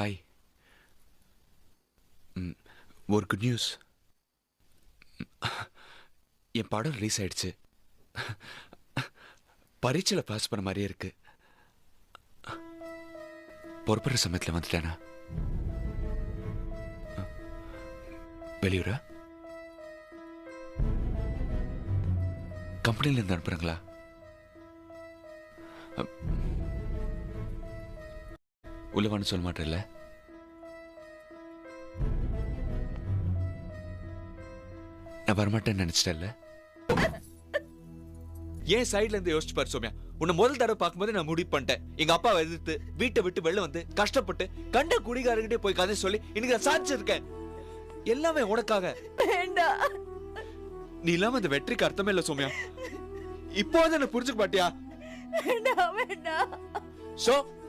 Hi. ஒரு good news. என் படம் release ஆயிடுச்சு. பரீட்சையில் பாஸ் பண்ண மாதிரியே இருக்கு. பொறுப்புற சமயத்தில் வந்துட்டேனா? வெளியூரா? கம்பெனில இருந்து அனுப்புறாங்களா? உள்ளவான்னு சொல்ல மாட்டேன்ல? நான் வரமாட்டேன்னு நினைச்சிட்டேன்ல? ஏன் சைட்ல இருந்து யோசிச்சு பாரு சோமியா. உன்னை முதல் தடவை பார்க்கும்போது நான் முடிவு பண்ணிட்டேன். எங்க அப்பா எதிர்த்து வீட்டை விட்டு வெளில வந்து கஷ்டப்பட்டு கண்ட குடிகாரங்கிட்டே போய் கதை சொல்லி இன்னைக்கு நான் சாதிச்சிருக்கேன். எல்லாமே உனக்காக. நீ இல்லாம அந்த வெற்றிக்கு அர்த்தமே இல்ல சோமியா. இப்போ என்ன புரிஞ்சுக்க மாட்டியா? சோ